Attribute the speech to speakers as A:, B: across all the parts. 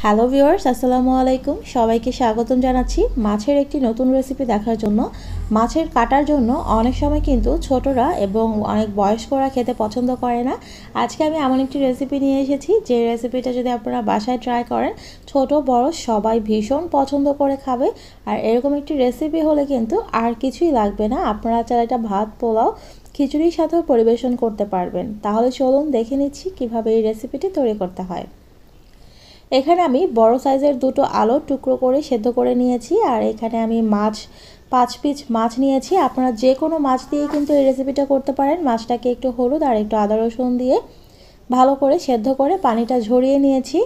A: Hello viewers, আসসালামু আলাইকুম। সবাইকে স্বাগতম জানাচ্ছি মাছের একটি নতুন রেসিপি দেখার জন্য। মাছের কাটার জন্য অনেক সময় কিন্তু ছোটরা এবং অনেক বয়স্করা খেতে পছন্দ করে না। আজকে আমি এমন একটি রেসিপি নিয়ে এসেছি যে রেসিপিটা যদি আপনারা বাসায় ট্রাই করেন, ছোট বড় সবাই ভীষণ পছন্দ করে খাবে। আর এরকম একটি রেসিপি হলে কিন্তু আর কিছুই লাগবে না, আপনারা চাইলে এটা ভাত, পোলাও, খিচুড়ির সাথেও পরিবেশন করতে পারবেন। তাহলে চলুন দেখে নিচ্ছি কিভাবে এই রেসিপিটি তৈরি করতে হয়। এখানে আমি বড় সাইজের দুটো আলুর টুকরো করে সেদ্ধ করে নিয়েছি। আর এখানে আমি 5 পিস মাছ নিয়েছি। আপনারা যে কোনো মাছ দিয়ে কিন্তু এই রেসিপিটা করতে পারেন। মাছটাকে একটু হলুদ আর একটু আদা রসুন দিয়ে ভালো করে সেদ্ধ করে পানিটা ঝরিয়ে নিয়েছি।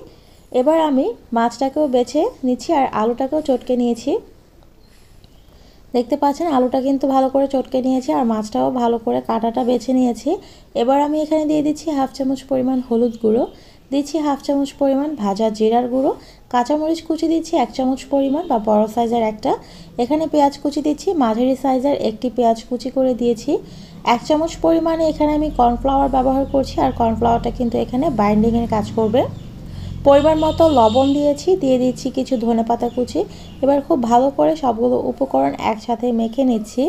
A: এবার আমি মাছটাকেও বেছে নিচ্ছি আর আলুটাকেও চটকে নিয়েছি। দেখতে পাচ্ছেন আলুটা কিন্তু ভালো করে চটকে নিয়েছি আর মাছটাও ভালো করে কাঁটাটা বেছে নিয়েছি। এবার আমি এখানে দিয়ে দিচ্ছি হাফ চামচ পরিমাণ হলুদ গুঁড়ো, দিচ্ছি হাফ চামচ পরিমাণ ভাজা জিরার গুঁড়ো, কাঁচামরিচ কুচি দিচ্ছি 1 চামচ পরিমাণ বা বড় সাইজের একটা, এখানে পেঁয়াজ কুচি দিচ্ছি মাঝারি সাইজের একটি পেঁয়াজ কুচি করে দিয়েছি। 1 চামচ পরিমাণে এখানে আমি কর্নফ্লাওয়ার ব্যবহার করছি আর কর্নফ্লাওয়ারটা কিন্তু এখানে বাইন্ডিংয়ের কাজ করবে। পরিমাণ মতো লবণ দিয়েছি, দিয়ে দিচ্ছি কিছু ধনেপাতা কুচি। এবার খুব ভালো করে সবগুলো উপকরণ একসাথে মেখে নিচ্ছি।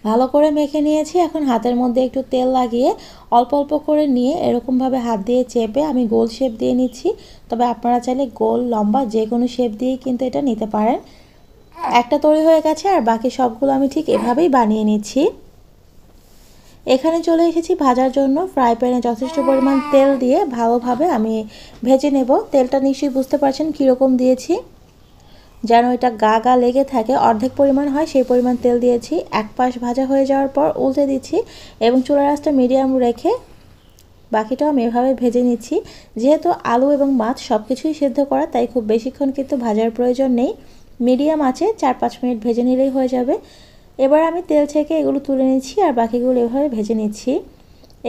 A: ভালো করে মেখে নিয়েছি। এখন হাতের মধ্যে একটু তেল লাগিয়ে অল্প অল্প করে নিয়ে এরকমভাবে হাত দিয়ে চেপে আমি গোল শেপ দিয়ে নিচ্ছি। তবে আপনারা চাইলে গোল লম্বা যে কোনো শেপ দিয়েই কিন্তু এটা নিতে পারেন। একটা তৈরি হয়ে গেছে আর বাকি সবগুলো আমি ঠিক এভাবেই বানিয়ে নিচ্ছি। এখানে চলে এসেছি ভাজার জন্য। ফ্রাই প্যানে যথেষ্ট পরিমাণ তেল দিয়ে ভালোভাবে আমি ভেজে নেব। তেলটা নিশ্চয়ই বুঝতে পারছেন কীরকম দিয়েছি, যেন এটা গা গা লেগে থাকে, অর্ধেক পরিমাণ হয় সেই পরিমাণ তেল দিয়েছি। এক পাশ ভাজা হয়ে যাওয়ার পর উল্টে দিচ্ছি এবং চুলার আঁচটা মিডিয়াম রেখে বাকিটাও আমি এভাবে ভেজে নিচ্ছি। যেহেতু আলু এবং মাছ সব কিছুই সেদ্ধ করা, তাই খুব বেশিক্ষণ কিন্তু ভাজার প্রয়োজন নেই। মিডিয়াম আছে 4-5 মিনিট ভেজে নিলেই হয়ে যাবে। এবার আমি তেল থেকে এগুলো তুলে নিচ্ছি আর বাকিগুলো এভাবে ভেজে নিচ্ছি।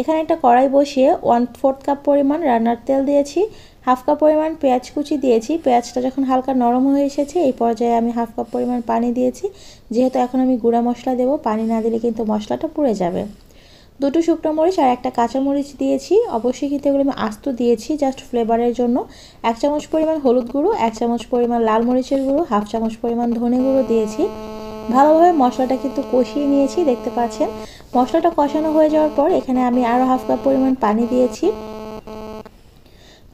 A: এখানে একটা কড়াই বসিয়ে 1/4 কাপ পরিমাণ রান্নার তেল দিয়েছি, হাফ কাপ পরিমাণ পেঁয়াজ কুচি দিয়েছি। পেঁয়াজটা যখন হালকা নরম হয়ে এসেছে এই পর্যায়ে আমি হাফ কাপ পরিমাণ পানি দিয়েছি। যেহেতু এখন আমি গুঁড়া মশলা দেবো, পানি না দিলে কিন্তু মশলাটা পুড়ে যাবে। দুটো শুকনো মরিচ আর একটা কাঁচা মরিচ দিয়েছি। অবশ্যই কিন্তু এগুলো আমি আস্ত দিয়েছি জাস্ট ফ্লেভারের জন্য। 1 চামচ পরিমাণ হলুদ গুঁড়ো, 1 চামচ পরিমাণ লাল মরিচের গুঁড়ো, হাফ চামচ পরিমাণ ধনে গুঁড়ো দিয়েছি। ভালোভাবে মশলাটা কিন্তু কষিয়ে নিয়েছি। দেখতে পাচ্ছেন মশলাটা কষানো হয়ে যাওয়ার পর এখানে আমি আরও হাফ কাপ পরিমাণ পানি দিয়েছি।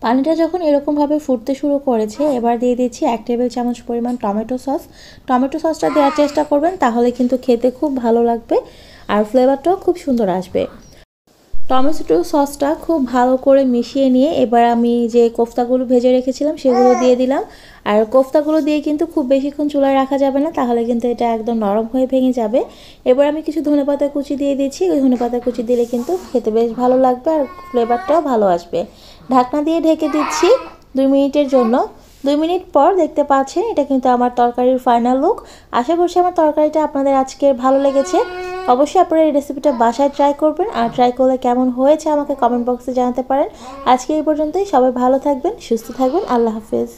A: পানিটা যখন এরকমভাবে ফুটতে শুরু করেছে এবার দিয়ে দিচ্ছি 1 টেবিল চামচ পরিমাণ টমেটো সস। টমেটো সসটা দেওয়ার চেষ্টা করবেন, তাহলে কিন্তু খেতে খুব ভালো লাগবে আর ফ্লেভারটাও খুব সুন্দর আসবে। টমেটো সসটা খুব ভালো করে মিশিয়ে নিয়ে এবার আমি যে কোফতাগুলো ভেজে রেখেছিলাম সেগুলো দিয়ে দিলাম। আর কোফতাগুলো দিয়ে কিন্তু খুব বেশিক্ষণ চুলায় রাখা যাবে না, তাহলে কিন্তু এটা একদম নরম হয়ে ভেঙে যাবে। এবার আমি কিছু ধনেপাতা কুচি দিয়ে দিচ্ছি। ওই ধনেপাতা কুচি দিলে কিন্তু খেতে বেশ ভালো লাগবে আর ফ্লেভারটাও ভালো আসবে। ঢাকনা দিয়ে ঢেকে দিচ্ছি 2 মিনিটের জন্য। 2 মিনিট পর দেখতে পাচ্ছেন এটা কিন্তু আমার তরকারির ফাইনাল লুক। আশা করছি আমার তরকারিটা আপনাদের আজকের ভালো লেগেছে। অবশ্যই আপনারা এই রেসিপিটা বাসায় ট্রাই করবেন আর ট্রাই করলে কেমন হয়েছে আমাকে কমেন্ট বক্সে জানাতে পারেন। আজকে এই পর্যন্তই। সবাই ভালো থাকবেন, সুস্থ থাকবেন। আল্লাহ হাফেজ।